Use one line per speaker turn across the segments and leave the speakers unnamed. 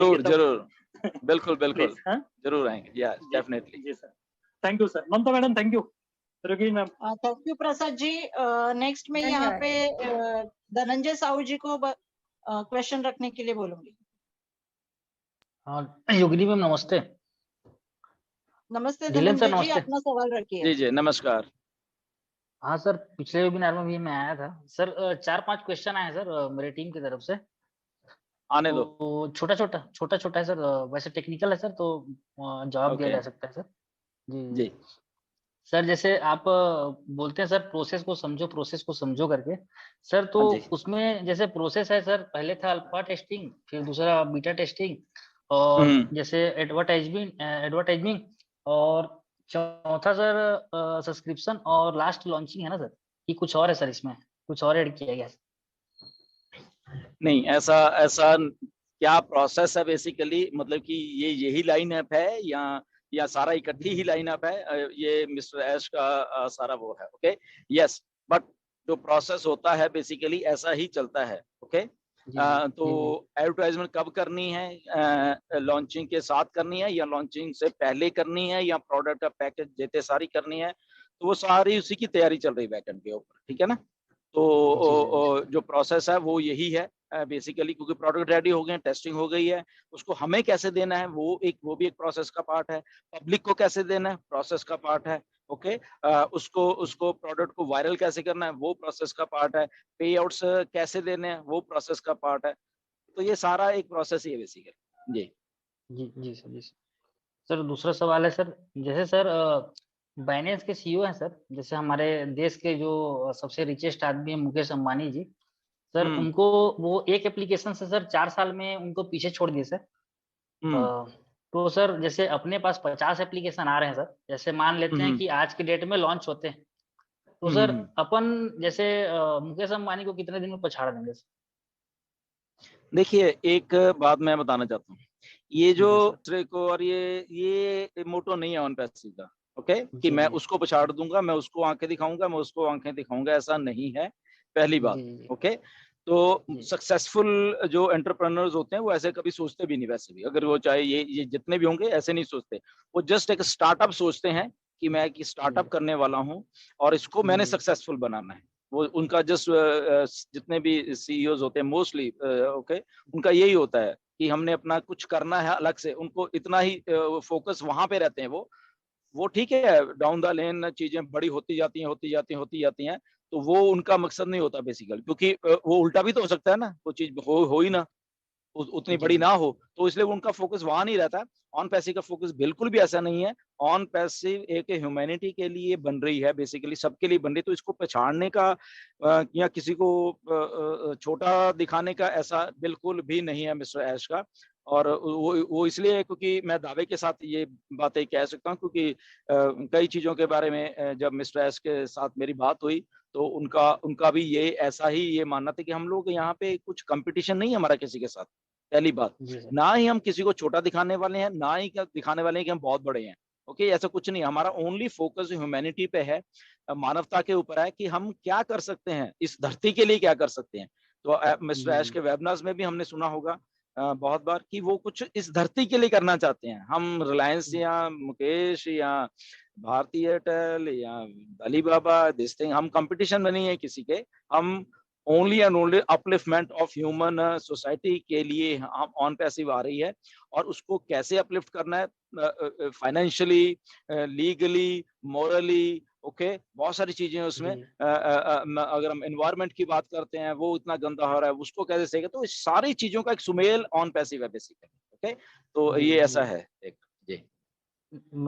जरूर जरूर, बिल्कुल बिल्कुल,
Please, हाँ?
जरूर आएंगे, यस डेफिनेटली।
जी sir, thank you sir. Mamata madam thank you, Ruki ma'am.
Thank you Prasad ji. Next में यहाँ पे धनंजय साहू जी को क्वेश्चन रखने के लिए बोलूंगी।
हाँ योगिनी मैम नमस्ते।
नमस्ते
धीलन सर
धनंजय जी,
नमस्ते।
अपना सवाल रखिए।
जी जी नमस्कार।
हाँ सर, पिछले वेबिनार में भी मैं आया था सर। 4-5 क्वेश्चन आए सर मेरे टीम की तरफ से।
आने दो।
तो छोटा छोटा है सर, वैसे टेक्निकल है सर, तो जवाब दिया
ओके।
जा सकता है सर। जी
जी
सर, जैसे आप बोलते हैं सर प्रोसेस को समझो करके सर, तो
हाँ जी।
उसमें जैसे प्रोसेस है सर, पहले था अल्फा टेस्टिंग, फिर दूसरा बीटा टेस्टिंग, और जैसे एडवर्टाइजमिंग, और चौथा सर सब्सक्रिप्शन, और लास्ट लॉन्चिंग है ना सर, कि कुछ और है सर, इसमें कुछ और ऐड किया गया है?
नहीं, ऐसा ऐसा क्या प्रोसेस है बेसिकली, मतलब कि ये यही लाइन अप है या सारा इकट्ठी ही लाइन अप है, ये मिस्टर ऐश का सारा वो है। ओके यस, बट जो प्रोसेस होता है बेसिकली ऐसा ही चलता है। ओके तो एडवर्टाइजमेंट कब करनी है, लॉन्चिंग के साथ करनी है या लॉन्चिंग से पहले करनी है या प्रोडक्ट का पैकेज देते सारी करनी है, तो वो सारी उसी की तैयारी चल रही है बैकएंड के ऊपर, ठीक है ना। तो जो प्रोसेस है वो यही है बेसिकली, क्योंकि प्रोडक्ट रेडी हो गए, टेस्टिंग हो गई है, उसको हमें कैसे देना है वो भी एक प्रोसेस का पार्ट है। पब्लिक को कैसे देना है प्रोसेस का पार्ट है। ओके उसको प्रोडक्ट को वायरल कैसे करना है वो प्रोसेस का पार्ट है। पे आउट्स कैसे देने हैं वो प्रोसेस का पार्ट है। तो ये सारा एक प्रोसेस ही है बेसिकली। जी
जी सर, जी सर। दूसरा सवाल है सर, जैसे सर बाइनेंस के सीईओ हैं सर, जैसे हमारे देश के जो सबसे रिचेस्ट आदमी है मुकेश अंबानी जी सर, उनको वो एक एप्लीकेशन से सर 4 साल में उनको पीछे छोड़ दिए सर। तो सर जैसे अपने पास 50 एप्लीकेशन आ रहे हैं सर, जैसे मान लेते हैं कि आज के डेट में लॉन्च होते हैं, तो सर अपन जैसे मुकेश अंबानी को कितने दिन में पछाड़ देंगे सर?
देखिए, एक बात मैं बताना चाहता हूँ, ये जो ट्रिक और ये मोटो नहीं है ऑन पैसिव का। ओके कि मैं उसको पछाड़ दूंगा, मैं उसको आंखें दिखाऊंगा, मैं उसको आंखें दिखाऊंगा, ऐसा नहीं है पहली बात। ओके तो सक्सेसफुल जो एंटरप्रेन्योर्स होते हैं वो ऐसे कभी सोचते भी नहीं, वैसे भी अगर वो चाहे ये जितने भी होंगे ऐसे नहीं सोचते। वो जस्ट एक स्टार्टअप सोचते हैं कि मैं एक स्टार्टअप करने वाला हूँ और इसको मैंने सक्सेसफुल बनाना है। वो उनका जस्ट जितने भी सीईओज होते हैं मोस्टली ओके उनका यही होता है कि हमने अपना कुछ करना है अलग से, उनको इतना ही फोकस वहां पे रहते हैं। वो ठीक है, डाउन द लेन चीजें बड़ी होती जाती हैं, तो वो उनका मकसद नहीं होता बेसिकली, क्योंकि वो उल्टा भी तो हो सकता है ना, वो चीज हो ही ना, उतनी बड़ी ना हो, तो इसलिए उनका फोकस वहां नहीं रहता। ऑन पैसिव का फोकस बिल्कुल भी ऐसा नहीं है। ऑन पैसिव एक ह्यूमैनिटी के लिए बन रही है, बेसिकली सबके लिए बन रही है, तो इसको पछाड़ने का या किसी को छोटा दिखाने का ऐसा बिल्कुल भी नहीं है मिस्टर ऐश का। और वो इसलिए क्योंकि मैं दावे के साथ ये बातें कह सकता हूँ, क्योंकि कई चीजों के बारे में जब मिस्टर ऐश के साथ मेरी बात हुई तो उनका भी ये ऐसा ही ये मानना था कि हम लोग यहाँ पे कुछ कंपटीशन नहीं है हमारा किसी के साथ, पहली बात। ना ही हम किसी को छोटा दिखाने वाले हैं, ना ही दिखाने वाले हैं कि हम बहुत बड़े हैं। ओके ऐसा कुछ नहीं, हमारा ओनली फोकस ह्यूमैनिटी पे है, मानवता के ऊपर है कि हम क्या कर सकते हैं, इस धरती के लिए क्या कर सकते हैं। तो मिस्टर ऐश के वेबिनार्स में भी हमने सुना होगा बहुत बार कि वो कुछ इस धरती के लिए करना चाहते हैं। हम रिलायंस या मुकेश या भारतीय एयरटेल या अलीबाबा दिस थिंग, हम कंपटीशन में नहीं है किसी के, हम only and only upliftment of human society के लिए हम ऑन पैसिव आ रही है। और उसको कैसे अपलिफ्ट करना है, फाइनेंशियली, लीगली, मॉरली, ओके बहुत सारी चीजें उसमें। अगर हम एनवायरनमेंट की बात करते हैं वो इतना गंदा हो रहा है, उसको कैसे सही, तो इस सारी चीजों का एक सुमेल ऑन पैसिव है बेसिकली। ओके तो ये ऐसा है एक। जी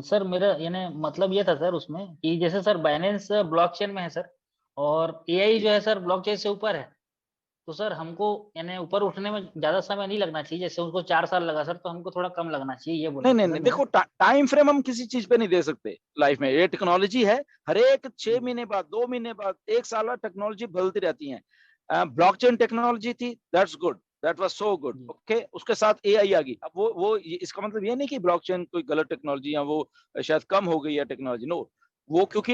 सर मेरा यानी मतलब ये था सर उसमें कि जैसे सर बाइनेंस ब्लॉकचेन में है सर, और एआई जो है सर ब्लॉकचेन से ऊपर है, तो सर हमको यानी ऊपर उठने में ज्यादा समय नहीं लगना चाहिए, जैसे उसको 4 साल लगा सर, तो हमको थोड़ा कम लगना चाहिए, ये बोलना।
नहीं, देखो टाइम फ्रेम हम किसी चीज पे नहीं दे सकते लाइफ में। ये टेक्नोलॉजी है, हर एक 6 महीने बाद, 2 महीने बाद, 1 साल बाद टेक्नोलॉजी बदलती रहती है। ब्लॉकचेन टेक्नोलॉजी थी, that's good, that was so good. Okay उसके साथ एआई आ गई। अब वो इसका मतलब ये नहीं कि ब्लॉकचेन कोई गलत टेक्नोलॉजी या वो शायद कम हो गई है टेक्नोलॉजी, नो। वो क्योंकि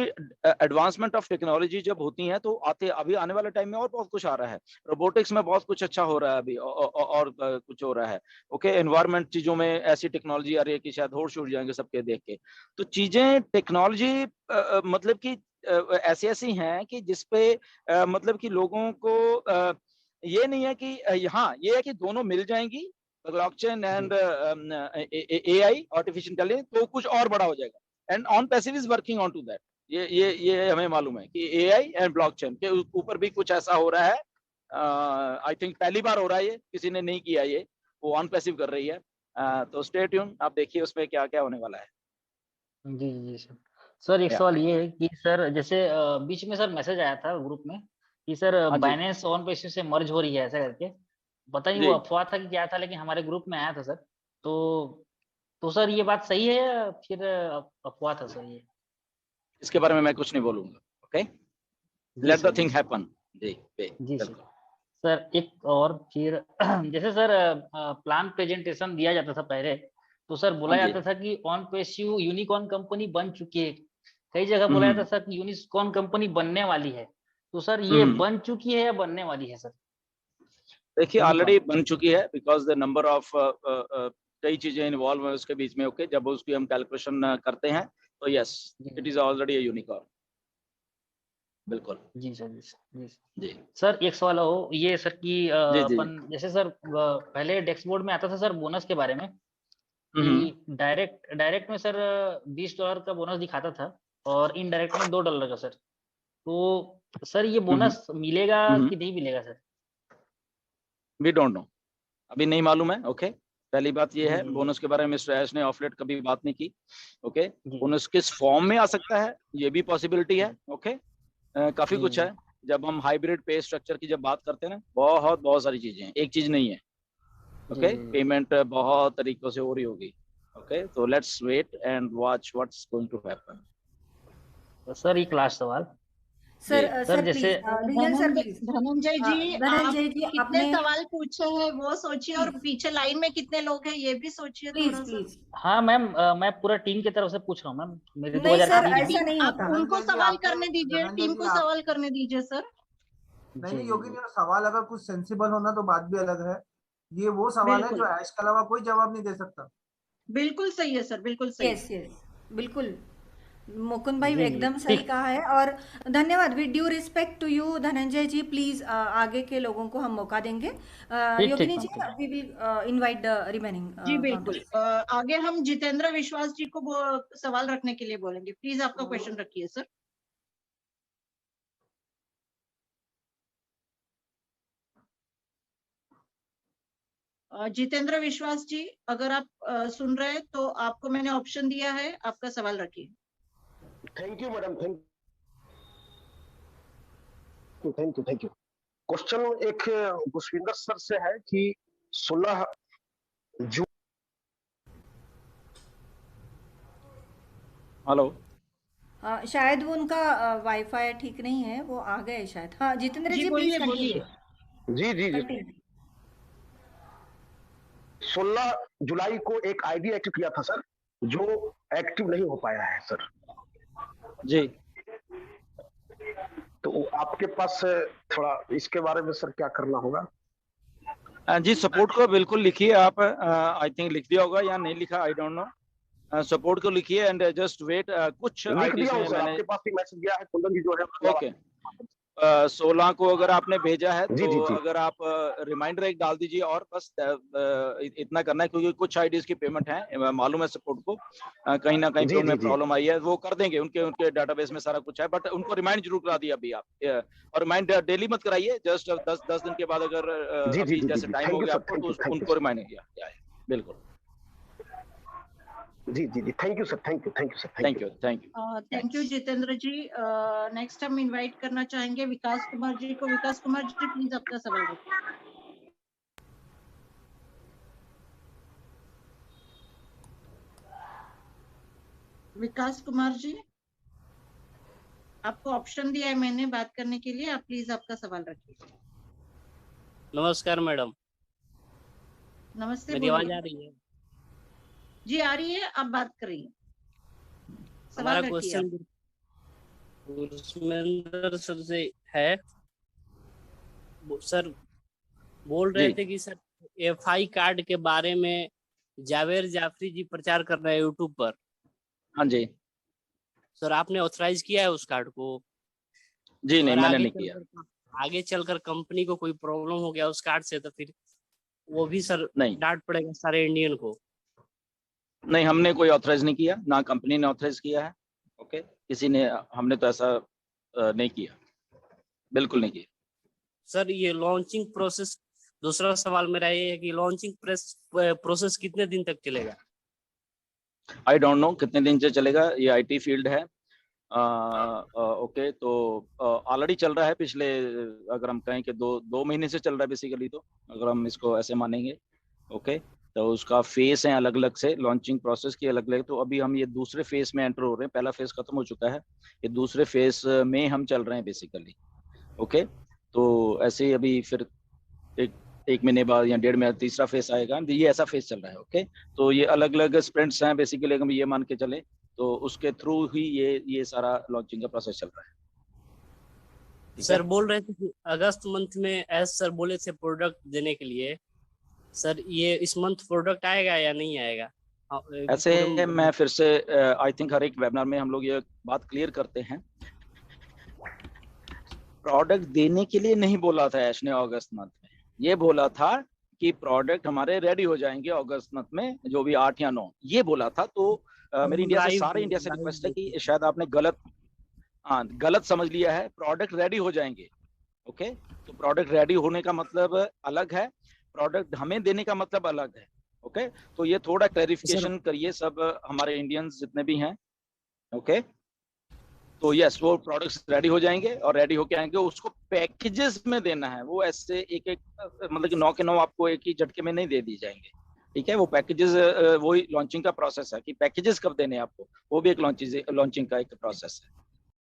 एडवांसमेंट ऑफ टेक्नोलॉजी जब होती है तो अभी आने वाले टाइम में और बहुत कुछ आ रहा है, रोबोटिक्स में बहुत कुछ अच्छा हो रहा है अभी, और कुछ हो रहा है। ओके, एनवायरमेंट चीजों में ऐसी टेक्नोलॉजी आ रही है कि शायद होश उड़ जाएंगे सबके देख के। तो चीजें टेक्नोलॉजी मतलब कि ऐसी ऐसी हैं कि जिसपे मतलब कि लोगों को ये नहीं है कि हाँ, ये है कि दोनों मिल जाएंगी, blockchain and AI, artificial intelligence, तो कुछ और बड़ा हो जाएगा। And on passive is working on to that. ये हमें मालूम है कि एआई एंड ब्लॉकचेन के ऊपर भी कुछ ऐसा हो रहा है। आई थिंक पहली बार हो रहा है, ये किसी ने नहीं किया, ये वो ऑन पैसिव कर रही है। तो स्टे ट्यून, आप देखिए उसमें क्या क्या होने वाला है।
जी, जी, सर। सर एक
या
सवाल ये है कि सर जैसे बीच में सर मैसेज आया था ग्रुप में कि सर
हाँ जी
बाइनेंस ऑन पैसिव से मर्ज हो रही है ऐसा करके। पता नहीं वो
जी,
अफ़वाह था कि क्या था, लेकिन हमारे ग्रुप में आया था सर। तो सर ये बात सही है या फिर अफ़वाह था सर ये?
इसके बारे में मैं कुछ नहीं बोलूंगा। ओके,
जी
लेट
सर,
द
जी
थिंग
सर।
हैपन। जी
जी सर।
बिल्कुल।
सर एक और फिर जैसे सर प्लान प्रेजेंटेशन दिया जाता था पहले, तो सर
हाँ
बोला
जी।
जाता था कि ऑन पैसिव यूनिकॉर्न कंपनी बन चुकी है। कई जगह बोला जाता था कि यूनिकॉर्न कंपनी बनने वाली है। तो सर ये
हम्म।
बन चुकी है या बनने वाली है सर
देखिए
यूनिकॉर्न?
ऑलरेडी बन चुकी है, बिकॉज द नंबर ऑफ कई चीजें इन्वॉल्व है उसके बीच में। ओके, जब उसकी हम कैलकुलेशन करते हैं तो यस,
जी,
it is already a unicorn. बिल्कुल।
जी सर, जी सर, जी सर।
जी
सर एक सवाल हो ये सर कि
जी जी।
अपन जैसे सर पहले डेस्क बोर्ड में आता था सर बोनस के बारे में कि
हम्म
डायरेक्ट डायरेक्ट में सर $20 का बोनस दिखाता था और इनडायरेक्ट में $2 का सर। तो सर ये
हम्म
बोनस मिलेगा
हम्म।
कि नहीं मिलेगा सर?
वी डोंट नो, अभी नहीं मालूम है। ओके, पहली बात ये
जी,
है,
जी, जी।
बोनस के बारे में मिस्टर ऐश ने ऑफ लेट कभी बात नहीं की। ओके,
जी,
बोनस किस फॉर्म में आ सकता है ये भी पॉसिबिलिटी है। ओके, काफी
जी,
कुछ
जी,
है। जब हम हाइब्रिड पे स्ट्रक्चर की जब बात करते हैं ना, बहुत बहुत सारी चीजें हैं, एक चीज नहीं है।
जी,
ओके, पेमेंट बहुत तरीकों से हो रही होगी। ओके, तो let's wait and watch what's going to happen.
तो सर एक लास्ट सवाल।
जी।
सर
सर
सर
जैसे
please division sir please
Dhananjay ji, आप
धनंजय जी
कितने
आपने
सवाल पूछे हैं वो सोचिए, और
प्लीज
पीछे लाइन में कितने लोग हैं ये भी सोचिए
प्लीज
थोड़ा सा।
प्लीज
हाँ मैम, मैं पूरा टीम की तरफ से पूछ रहा हूँ मैम, मेरे
नहीं
2000
सर
कलीग हैं।
ऐसा नहीं
आप
होता।
उनको
धनंजय जी
सवाल
आपने
करने दीजिए,
धनंजय
टीम
जी
को
आप
सवाल करने दीजिए सर।
नहीं
जी,
नहीं
जी,
योगी
जी।
जी, सवाल अगर कुछ सेंसिबल होना तो बात भी अलग है। ये वो सवाल है
बिल्कुल
जो ऐश के अलावा कोई जवाब नहीं दे सकता।
बिल्कुल सही है सर, बिल्कुल सही
यस
है।
यस बिल्कुल, मुकुंद भाई
जी, जी,
एकदम सही
ठीक।
कहा है। और धन्यवाद, with due respect to you Dhananjay ji, please आगे के लोगों को हम मौका देंगे।
ठीक,
योगिनी
ठीक
जी,
मैम, ठीक।
We will invite the remaining
जी बिल्कुल।
काउंटर्स।
आगे हम जितेंद्र विश्वास जी को सवाल रखने के लिए बोलेंगे। प्लीज आपका क्वेश्चन रखिए सर। जितेंद्र विश्वास जी, अगर आप सुन रहे हैं तो आपको मैंने ऑप्शन दिया है, आपका सवाल रखिए।
Thank you madam, thank you. Question एक पुष्पिंदर सर से है कि 16 जून।
हेलो।
शायद वो उनका वाईफाई ठीक नहीं है, वो आ गए शायद। हाँ जितेंद्र
जी
जी प्लीज
बोलिए बोलिए।
जी जी जी,
कंटिन्यू।
16 जुलाई को एक आईडी एक्टिव किया था सर, जो एक्टिव नहीं हो पाया है सर।
जी
तो आपके पास थोड़ा इसके बारे में सर क्या करना होगा?
जी, सपोर्ट को बिल्कुल लिखिए आप। आई थिंक लिख दिया होगा या नहीं लिखा, आई डोंट नो। सपोर्ट को लिखिए एंड जस्ट वेट। कुछ
लिख
आईडीज
दिया हूँ
में
सर,
मैंने
आपके पास भी मैसेज गया है, कुंदन जी जो है।
ओके 16 को अगर आपने भेजा है
जी
तो
जी जी
अगर आप रिमाइंडर एक डाल दीजिए, और बस इतना करना है, क्योंकि कुछ आईडीज की पेमेंट है, मालूम है सपोर्ट को। कहीं ना कहीं पे
जी
उनमें
जी जी
प्रॉब्लम आई है, वो कर देंगे, उनके उनके डाटाबेस में सारा कुछ है, बट उनको रिमाइंड जरूर करा दिया अभी आप। और रिमाइंड डेली मत कराइए, जस्ट 10 दिन के बाद अगर
जी जी
अभी
जी जी
जैसे
जी।
टाइम हो
थैंक यू
गया
सर,
आपको
थैंक
तो
यू, थैंक यू
उनको
सर।
रिमाइंड किया है। बिल्कुल।
जी जी जी, thank you sir, thank you, thank you sir,
thank you thank you.
Thank you Jitendra ji. Next हम इनवाइट करना चाहेंगे विकास कुमार जी को। विकास कुमार जी प्लीज आपका सवाल रखिए। विकास कुमार जी, आपको ऑप्शन दिया है मैंने बात करने के लिए, आप प्लीज आपका सवाल रखिए।
नमस्कार मैडम,
नमस्ते,
मेरी आवाज
बोलिए।
आ रही है?
जी आ रही है, आप बात करिए, सवाल
हमारा
रखिए आप।
क्वेश्चन गुरस्मेंद्र सर से है सर, बोल रहे
जी।
थे कि सर FI कार्ड के बारे में जावेद जाफरी जी प्रचार कर रहे हैं यूट्यूब पर।
हाँ जी।
सर आपने ऑथराइज किया है उस कार्ड को?
जी नहीं,
और
मैंने नहीं किया।
आगे चलकर कंपनी को कोई प्रॉब्लम हो गया उस कार्ड से तो फिर वो भी सर
नहीं
डांट पड़ेगा सारे इंडियन को।
नहीं, हमने कोई ऑथराइज नहीं किया, ना कंपनी ने ऑथराइज किया है। ओके, किसी ने, हमने तो ऐसा नहीं किया, बिल्कुल नहीं किया।
सर ये लॉन्चिंग प्रोसेस, दूसरा सवाल मेरा ये है कि लॉन्चिंग प्रोसेस कितने दिन तक चलेगा?
आई डोंट नो कितने दिन से चलेगा, ये IT फील्ड है। ओके, तो ऑलरेडी चल रहा है पिछले, अगर हम कहें कि दो महीने से चल रहा है बेसिकली, तो अगर हम इसको ऐसे मानेंगे। ओके, तो उसका फेस है अलग अलग से, लॉन्चिंग प्रोसेस की अलग अलग। तो अभी हम ये दूसरे फेस में एंटर हो रहे हैं, पहला फेस खत्म हो चुका है, ये दूसरे फेस में हम चल रहे हैं बेसिकली। ओके, तो ऐसे ही अभी फिर एक महीने बाद या 1.5 महीने तीसरा फेस आएगा, ये ऐसा फेस चल रहा है। ओके, तो ये अलग अलग स्प्रिंट्स हैं बेसिकली, हम ये मान के चले तो उसके थ्रू ही ये सारा लॉन्चिंग का प्रोसेस चल रहा है। ठीक
सर
है?
बोल रहे थे कि अगस्त मंथ में एज सर बोले थे प्रोडक्ट देने के लिए, सर ये इस मंथ प्रोडक्ट आएगा या नहीं आएगा?
ऐसे मैं फिर से आई थिंक हर एक वेबिनार में हम लोग ये बात क्लियर करते हैं, प्रोडक्ट देने के लिए नहीं बोला था ऐश ने अगस्त मंथ में, ये बोला था कि प्रोडक्ट हमारे रेडी हो जाएंगे अगस्त मंथ में, जो भी 8 या 9 ये बोला था। तो मेरी इंडिया से, सारे इंडिया से रिक्वेस्ट है कि शायद आपने गलत समझ लिया है, प्रोडक्ट रेडी हो जाएंगे। ओके, तो प्रोडक्ट रेडी होने का मतलब अलग है, प्रोडक्ट हमें देने का मतलब अलग है। ओके, तो ये थोड़ा क्लैरिफिकेशन करिए सब हमारे इंडियंस जितने भी हैं। ओके, तो यस, वो प्रोडक्ट्स रेडी हो जाएंगे और रेडी होके आएंगे, उसको पैकेजेस में देना है, वो ऐसे एक मतलब कि 9 के 9 आपको एक ही झटके में नहीं दे दी जाएंगे। ठीक है, वो पैकेजेस, वही लॉन्चिंग का प्रोसेस है कि पैकेजेस कब देने हैं आपको, वो भी एक लॉन्चिंग का एक प्रोसेस है।